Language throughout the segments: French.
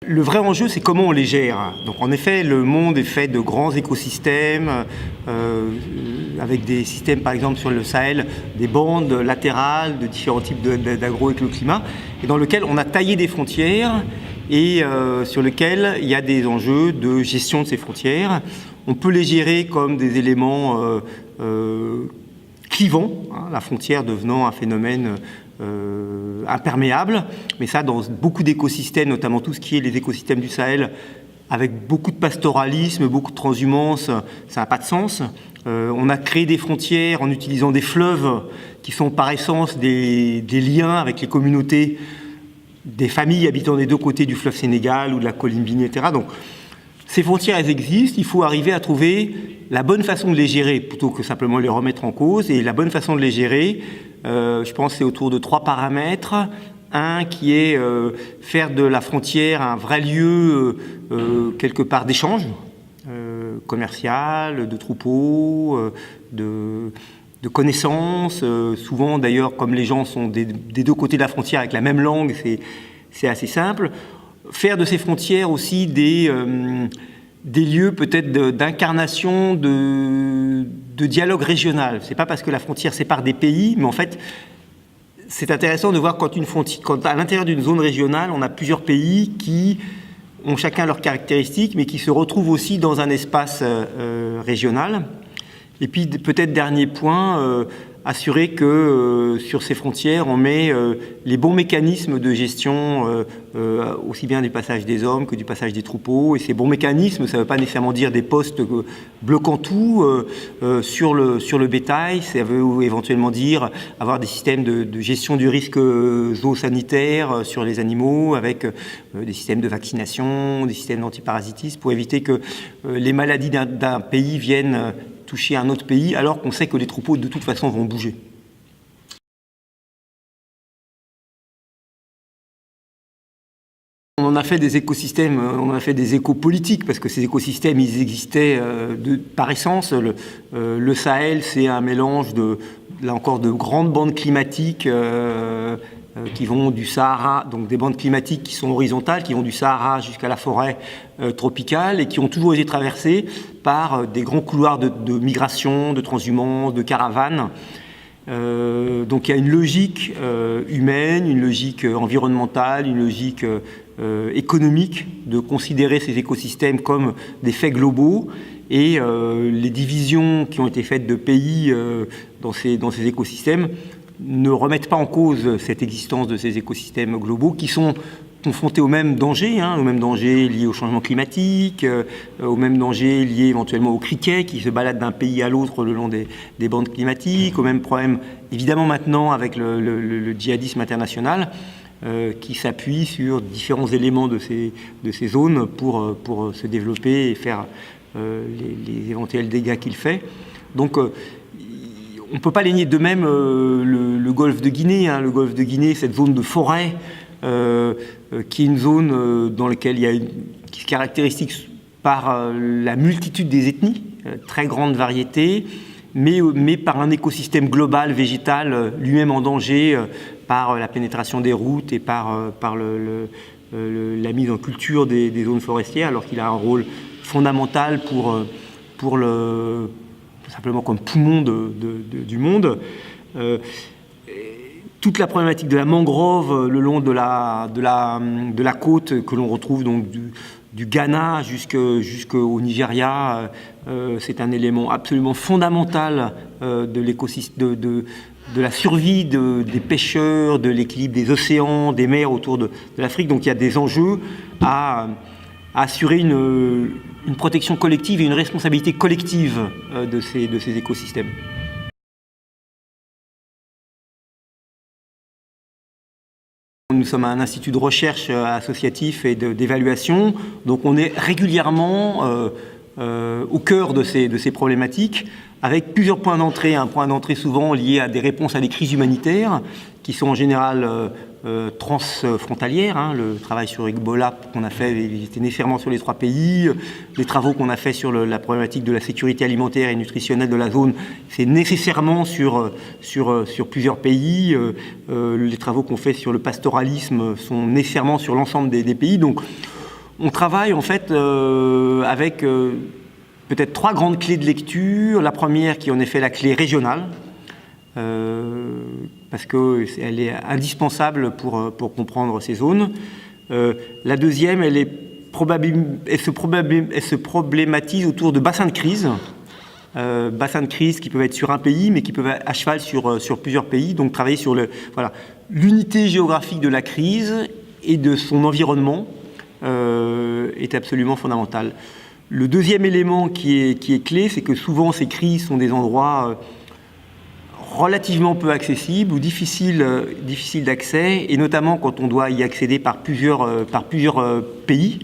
Le vrai enjeu, c'est comment on les gère. Donc en effet, le monde est fait de grands écosystèmes, avec des systèmes, par exemple sur le Sahel, des bandes latérales de différents types d'agroécoclimats, et dans lequel on a taillé des frontières et sur lequel il y a des enjeux de gestion de ces frontières. On peut les gérer comme des éléments clivants, hein, la frontière devenant un phénomène imperméable, mais ça dans beaucoup d'écosystèmes, notamment tout ce qui est les écosystèmes du Sahel, avec beaucoup de pastoralisme, beaucoup de transhumance, ça n'a pas de sens. On a créé des frontières en utilisant des fleuves qui sont par essence des liens avec les communautés, des familles habitant des deux côtés du fleuve Sénégal ou de la Colombie, etc. Donc ces frontières, elles existent, il faut arriver à trouver la bonne façon de les gérer plutôt que simplement les remettre en cause. Et la bonne façon de les gérer, je pense que c'est autour de 3 paramètres. Un qui est faire de la frontière un vrai lieu quelque part d'échange commercial, de troupeaux, de connaissances. Souvent d'ailleurs, comme les gens sont des deux côtés de la frontière avec la même langue, c'est assez simple. Faire de ces frontières aussi des lieux peut-être d'incarnation de dialogue régional. C'est pas parce que la frontière sépare des pays, mais en fait, c'est intéressant de voir quand à l'intérieur d'une zone régionale, on a plusieurs pays qui ont chacun leurs caractéristiques, mais qui se retrouvent aussi dans un espace régional. Et puis peut-être dernier point, assurer que sur ces frontières, on met les bons mécanismes de gestion, aussi bien du passage des hommes que du passage des troupeaux. Et ces bons mécanismes, ça ne veut pas nécessairement dire des postes bloquant tout sur le bétail. Ça veut éventuellement dire avoir des systèmes de gestion du risque zoosanitaire sur les animaux, avec des systèmes de vaccination, des systèmes d'antiparasitisme, pour éviter que les maladies d'un pays viennent toucher un autre pays, alors qu'on sait que les troupeaux, de toute façon, vont bouger. On en a fait des écosystèmes, on en a fait des écopolitiques, parce que ces écosystèmes, ils existaient par essence. Le Sahel, c'est un mélange là encore, de grandes bandes climatiques qui vont du Sahara, donc des bandes climatiques qui sont horizontales, qui vont du Sahara jusqu'à la forêt tropicale et qui ont toujours été traversées par des grands couloirs de migration, de transhumance, de caravanes. Donc il y a une logique humaine, une logique environnementale, une logique économique de considérer ces écosystèmes comme des faits globaux, et les divisions qui ont été faites de pays dans ces écosystèmes ne remettent pas en cause cette existence de ces écosystèmes globaux qui sont confrontés aux mêmes dangers, aux mêmes dangers liés au changement climatique, aux mêmes dangers liés éventuellement aux criquets qui se baladent d'un pays à l'autre le long des bandes climatiques, aux mêmes problèmes évidemment maintenant avec le djihadisme international qui s'appuie sur différents éléments de ces zones pour se développer et faire les éventuels dégâts qu'il fait. Donc on ne peut pas nier de même le golfe de Guinée. Le golfe de Guinée, cette zone de forêt, qui est une zone dans laquelle qui se caractérise par la multitude des ethnies, très grande variété, mais par un écosystème global, végétal, lui-même en danger, par la pénétration des routes et par la mise en culture des zones forestières, alors qu'il a un rôle fondamental simplement comme poumon du monde. Toute la problématique de la mangrove le long de la côte que l'on retrouve donc du Ghana jusqu'au Nigeria, c'est un élément absolument fondamental de l'écosystème, de la survie des pêcheurs, de l'équilibre des océans, des mers autour de l'Afrique. Donc il y a des enjeux à assurer une protection collective et une responsabilité collective de ces écosystèmes. Nous sommes un institut de recherche associatif et d'évaluation, donc on est régulièrement au cœur de ces problématiques, avec plusieurs points d'entrée. Un point d'entrée souvent lié à des réponses à des crises humanitaires, qui sont en général transfrontalières. Le travail sur Ebola qu'on a fait, il était nécessairement sur les 3 pays. Les travaux qu'on a fait sur la problématique de la sécurité alimentaire et nutritionnelle de la zone, c'est nécessairement sur plusieurs pays. Les travaux qu'on fait sur le pastoralisme sont nécessairement sur l'ensemble des pays. Donc, on travaille en fait avec peut-être 3 grandes clés de lecture. La première qui est en effet la clé régionale, parce qu'elle est indispensable pour comprendre ces zones. La deuxième, elle se problématise autour de bassins de crise. Bassins de crise qui peuvent être sur un pays, mais qui peuvent être à cheval sur plusieurs pays. Donc travailler sur l'unité géographique de la crise et de son environnement est absolument fondamental. Le deuxième élément qui est clé, c'est que souvent ces crises sont des endroits relativement peu accessibles ou difficiles d'accès, et notamment quand on doit y accéder par plusieurs pays.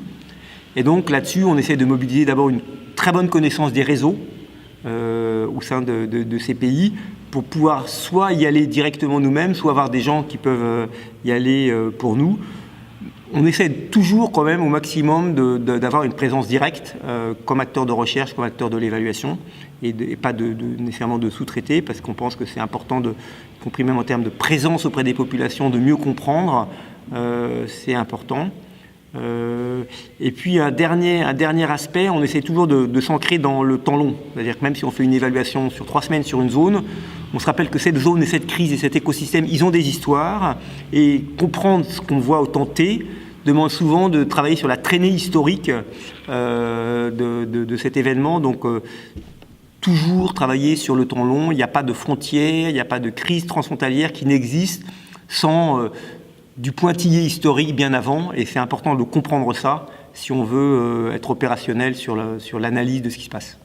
Et donc là-dessus, on essaie de mobiliser d'abord une très bonne connaissance des réseaux au sein de ces pays, pour pouvoir soit y aller directement nous-mêmes, soit avoir des gens qui peuvent y aller pour nous. On essaie toujours quand même au maximum d'avoir une présence directe comme acteur de recherche, comme acteur de l'évaluation, et pas nécessairement de sous-traiter, parce qu'on pense que c'est important, y compris même en termes de présence auprès des populations, de mieux comprendre, c'est important. Et puis un dernier aspect, on essaie toujours de s'ancrer dans le temps long. C'est-à-dire que même si on fait une évaluation sur 3 semaines sur une zone, on se rappelle que cette zone et cette crise et cet écosystème, ils ont des histoires, et comprendre ce qu'on voit au temps T demande souvent de travailler sur la traînée historique de cet événement. Donc toujours travailler sur le temps long. Il n'y a pas de frontières, il n'y a pas de crise transfrontalière qui n'existe sans du pointillé historique bien avant, et c'est important de comprendre ça si on veut être opérationnel sur l'analyse de ce qui se passe.